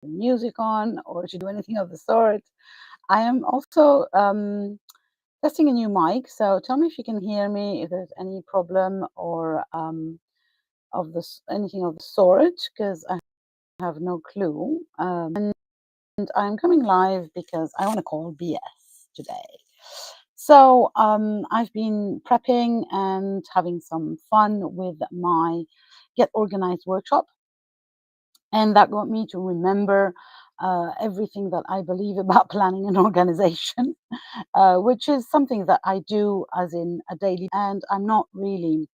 music on or to do anything of the sort. I am also testing a new mic, so tell me if you can hear me, if there's any problem or of this anything of the sort, because I have no clue. And I'm coming live because I want to call BS today. So I've been prepping and having some fun with my Get Organized workshop, and that got me to remember everything that I believe about planning and organization, which is something that I do as in a daily, and I'm not really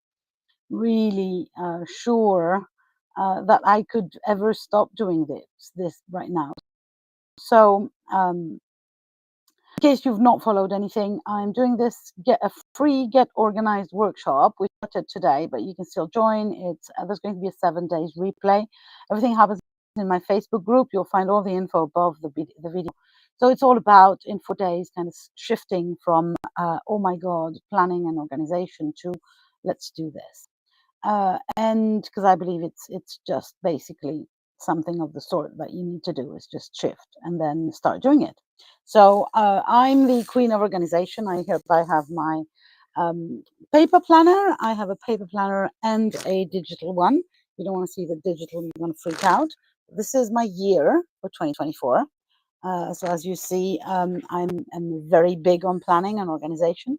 sure that I could ever stop doing this right now. So in case you've not followed anything, I'm doing this get a free Get Organized workshop. We started today, but you can still join. It's there's going to be a 7 days replay. Everything happens in my Facebook group. You'll find all the info above the video. So it's all about in 4 days, kind of shifting from oh my god, planning and organization to let's do this. And because I believe it's just basically something of the sort that you need to do is just shift and then start doing it. So I'm the queen of organization. I hereby have my paper planner. I have a paper planner and a digital one. You don't want to see the digital, you're going to freak out. This is my year for 2024. So as you see, I'm very big on planning and organization.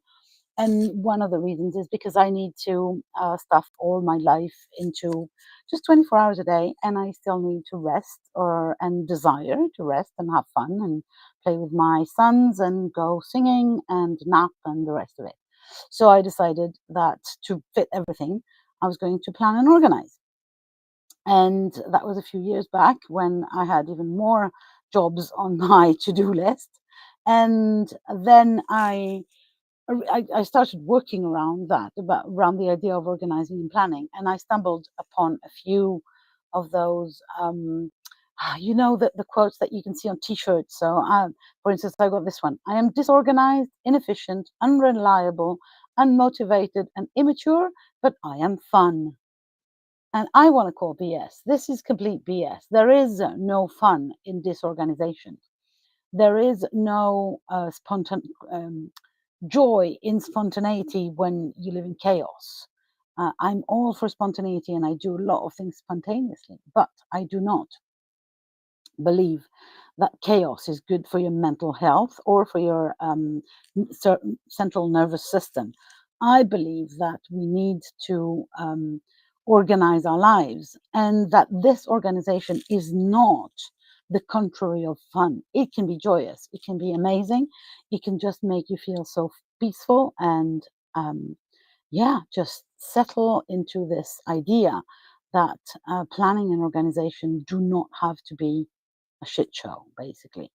And one of the reasons is because I need to stuff all my life into just 24 hours a day, and I still need to rest or and desire to rest and have fun and play with my sons and go singing and nap and the rest of it. So I decided that to fit everything, I was going to plan and organize. And that was a few years back when I had even more jobs on my to-do list. And then I started working around that, around the idea of organizing and planning, and I stumbled upon a few of those, the quotes that you can see on T-shirts. So, for instance, I got this one: "I am disorganized, inefficient, unreliable, unmotivated, and immature, but I am fun." And I want to call BS. This is complete BS. There is no fun in disorganization. There is no joy in spontaneity when you live in chaos. I'm all for spontaneity and I do a lot of things spontaneously, but I do not believe that chaos is good for your mental health or for your central nervous system. I believe that we need to organize our lives and that this organization is not the contrary of fun. It can be joyous, it can be amazing, it can just make you feel so peaceful and just settle into this idea that planning and organization do not have to be a shit show, basically.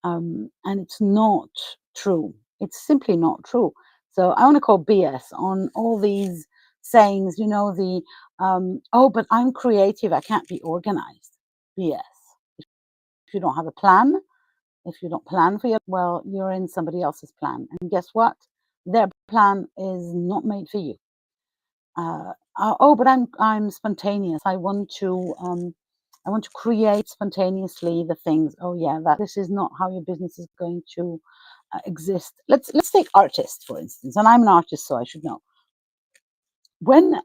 And it's not true. It's simply not true. So I want to call BS on all these sayings, oh, but I'm creative, I can't be organized. BS. If you don't have a plan, if you don't plan for your, well, you're in somebody else's plan. And guess what? Their plan is not made for you. Oh, but I'm spontaneous. I want to create spontaneously the things. Oh yeah, that this is not how your business is going to exist. Let's take artists for instance, and I'm an artist, so I should know. When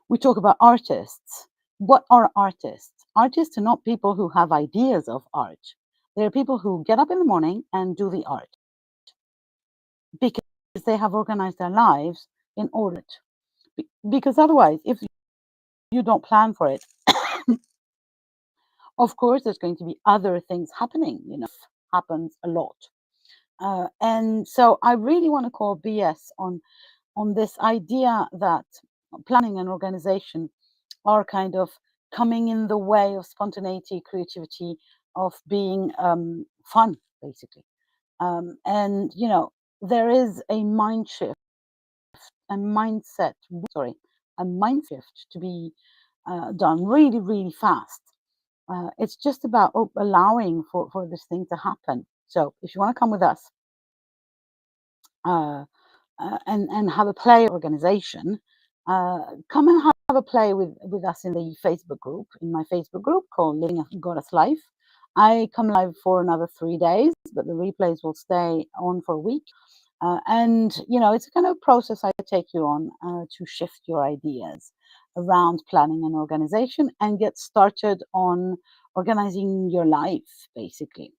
we talk about artists, what are artists? Artists are not people who have ideas of art. They're people who get up in the morning and do the art because they have organized their lives in order to. Because otherwise, if you don't plan for it, of course, there's going to be other things happening. Happens a lot, and so I really want to call BS on this idea that planning and organization are kind of coming in the way of spontaneity, creativity, of being fun, basically. And there is a mind shift, a mindset, sorry, a mind shift to be done really, really fast. It's just about allowing for this thing to happen. So if you want to come with us and have a play organization, come and have a play with us in the Facebook group, in my Facebook group called Living a Goddess Life. I come live for another 3 days, but the replays will stay on for a week. And it's a kind of process I take you on to shift your ideas around planning and organization and get started on organizing your life, basically.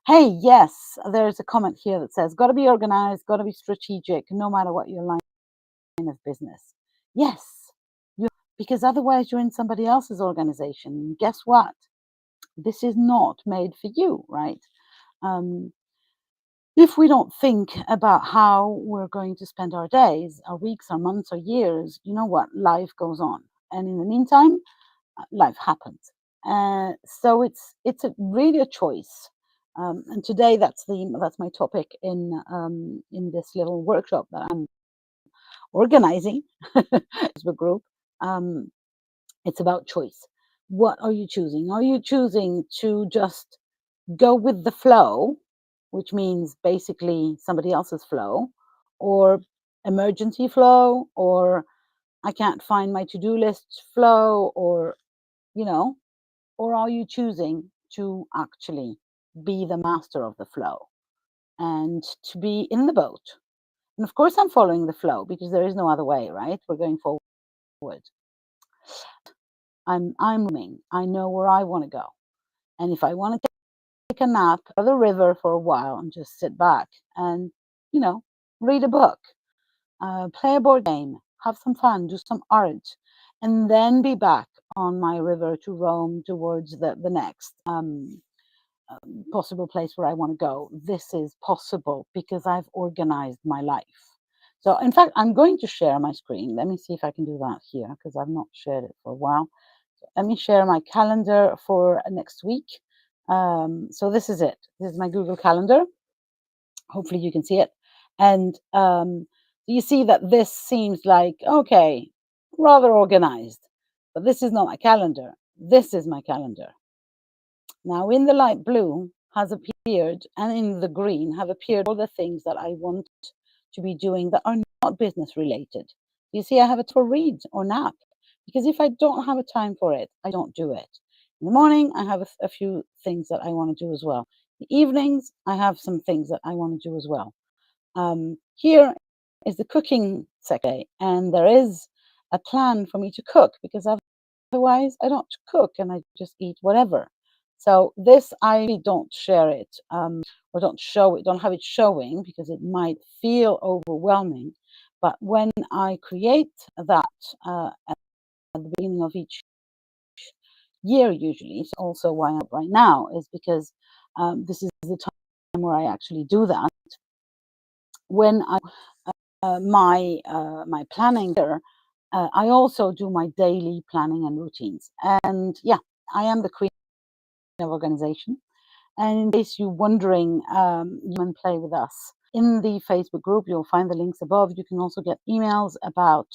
Hey, yes, there's a comment here that says, got to be organized, got to be strategic, no matter what your line of business. Yes, because otherwise you're in somebody else's organization. Guess what? This is not made for you, right? If we don't think about how we're going to spend our days, our weeks, our months, or years, you know what? Life goes on. And in the meantime, life happens. So it's really a choice. And today that's my topic in this little workshop that I'm organizing as a group. It's about choice. What are you choosing? Are you choosing to just go with the flow, which means basically somebody else's flow, or emergency flow, or I can't find my to-do list flow, or or are you choosing to actually be the master of the flow and to be in the boat? And of course, I'm following the flow because there is no other way, right? We're going forward. I'm roaming. I know where I want to go, and if I want to take a nap by the river for a while and just sit back and read a book, play a board game, have some fun, do some art, and then be back on my river to roam towards the next possible place where I want to go. This is possible because I've organized my life. So, in fact, I'm going to share my screen. Let me see if I can do that here because I've not shared it for a while. So let me share my calendar for next week. So this is it. This is my Google Calendar. Hopefully you can see it. And you see that this seems like, okay, rather organized. But this is not my calendar. This is my calendar. Now, in the light blue has appeared, and in the green have appeared all the things that I want to be doing that are not business related. You see, I have it for read or nap, because if I don't have a time for it, I don't do it. In the morning, I have a few things that I want to do as well. In the evenings, I have some things that I want to do as well. Here is the cooking section, and there is a plan for me to cook because otherwise I don't cook and I just eat whatever. So this I don't share it or don't show it, don't have it showing because it might feel overwhelming. But when I create that at the beginning of each year, usually, it's also why I'm right now is because this is the time where I actually do that. When I my planning here, I also do my daily planning and routines. And yeah, I am the queen of organization. And in case you're wondering, you can play with us in the Facebook group. You'll find the links above. You can also get emails about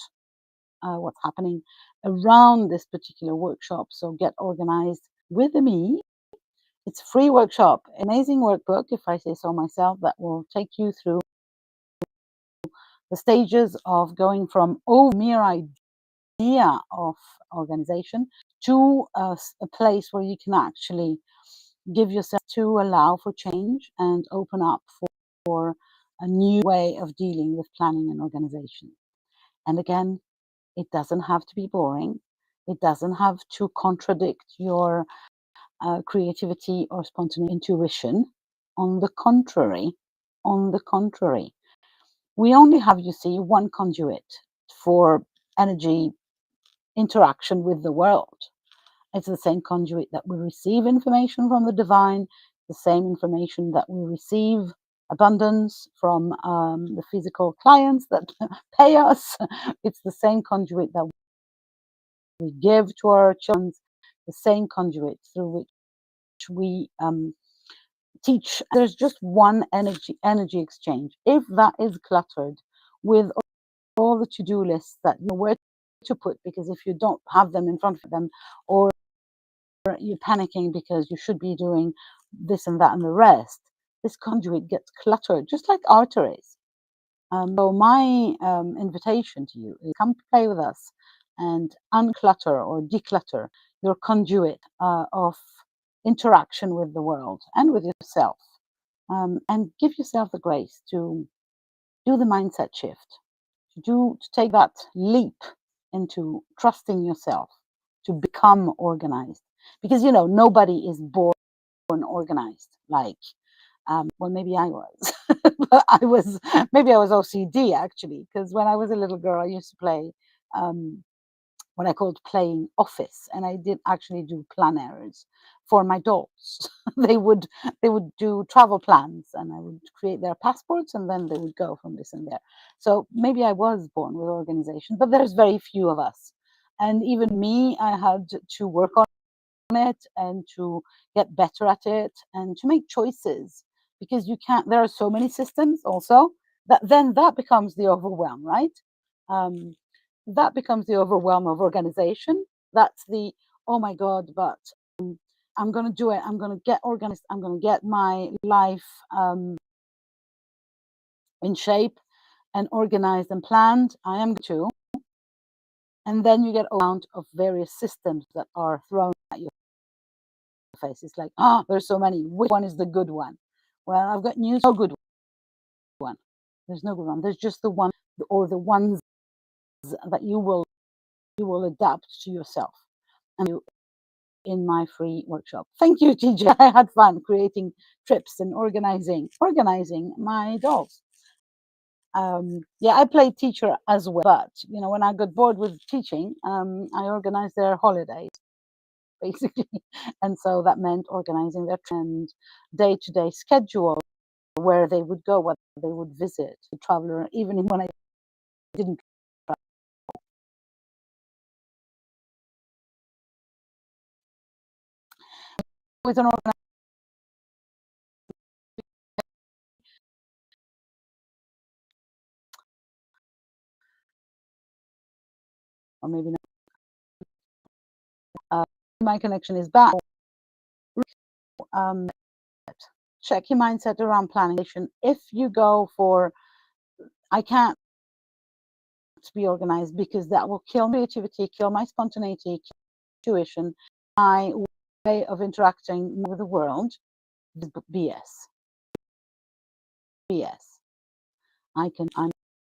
what's happening around this particular workshop. So get organized with me. It's a free workshop, amazing workbook, if I say so myself, that will take you through the stages of going from mere idea of organization to a place where you can actually give yourself to allow for change and open up for a new way of dealing with planning and organization. And again, it doesn't have to be boring. It doesn't have to contradict your creativity or spontaneous intuition. On the contrary, we only have, you see, one conduit for energy interaction with the world. It's the same conduit that we receive information from the divine, the same information that we receive abundance from the physical clients that pay us. It's the same conduit that we give to our children, the same conduit through which we teach. There's just one energy exchange. If that is cluttered with all the to-do lists that you know where to put, because if you don't have them in front of them, or you're panicking because you should be doing this and that and the rest, this conduit gets cluttered, just like arteries. So my invitation to you is come play with us and unclutter or declutter your conduit of interaction with the world and with yourself, and give yourself the grace to do the mindset shift, to take that leap into trusting yourself, to become organized. Because nobody is born organized. Like, well, maybe I was, but maybe I was OCD actually, because when I was a little girl, I used to play what I called playing office, and I did actually do planners for my dolls. they would do travel plans, and I would create their passports, and then they would go from this and there. So maybe I was born with organization, but there's very few of us, and even me, I had to work on it and to get better at it and to make choices, because you can't there are so many systems also that becomes the overwhelm, right? um, that becomes the overwhelm of organization. That's the, oh my god, but I'm going to do it, I'm going to get organized, I'm going to get my life in shape and organized and planned. I am going to. And then you get a amount of various systems that are thrown at you face. It's like, there's so many. Which one is the good one? Well, I've got news. No good one. There's no good one. There's just the one, or the ones that you will adapt to yourself. And you in my free workshop. Thank you, TJ. I had fun creating trips and organizing my dolls. Yeah, I played teacher as well, but when I got bored with teaching, I organized their holidays, basically. And so that meant organizing their trend, day-to-day schedule, where they would go, what they would visit, the traveler, even when I didn't travel. With an organization, or maybe not. My connection is back. Check your mindset around planning. If you go for, I can't be organized because that will kill creativity, kill my spontaneity, kill intuition, my way of interacting with the world, BS. I'm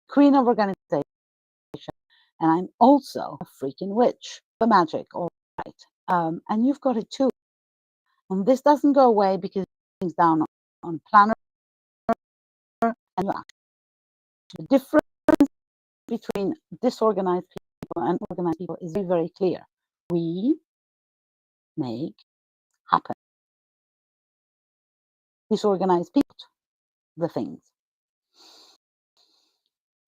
queen of organization, and I'm also a freaking witch for magic, all right. And you've got it too. And this doesn't go away because things down on planner and you act. The difference between disorganized people and organized people is very, very clear. We make happen. Disorganized people, the things.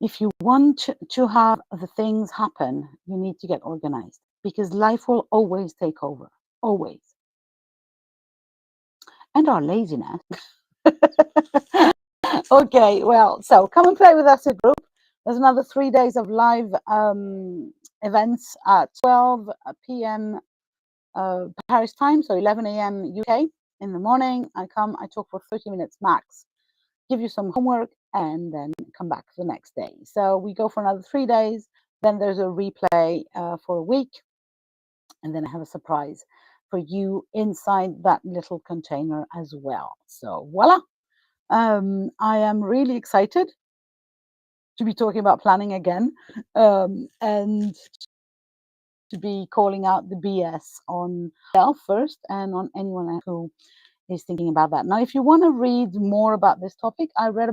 If you want to have the things happen, you need to get organized, because life will always take over, always. And our laziness. Okay, well, so come and play with us in group. There's another 3 days of live events at 12 p.m. Paris time, so 11 a.m. UK in the morning. I talk for 30 minutes max, give you some homework, and then come back the next day. So we go for another 3 days. Then there's a replay for a week, and then I have a surprise for you inside that little container as well. So voila. I am really excited to be talking about planning again, and to be calling out the BS on self first and on anyone else who is thinking about that. Now, if you want to read more about this topic, I wrote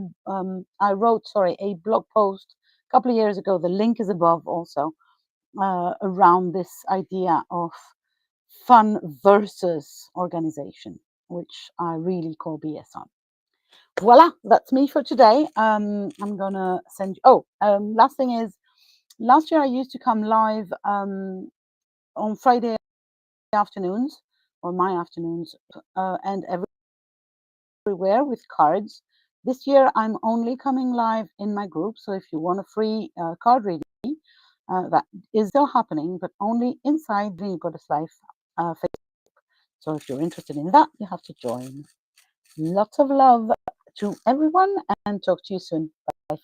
a blog post a couple of years ago. The link is above also, around this idea of fun versus organization, which I really call BS on. Voila, that's me for today. I'm gonna send you. Last thing is, last year I used to come live on Friday afternoons, or my afternoons, and everywhere with cards. This year I'm only coming live in my group. So if you want a free card reading, that is still happening, but only inside the Goddess Life Facebook. So if you're interested in that, you have to join. Lots of love to everyone, and talk to you soon. Bye.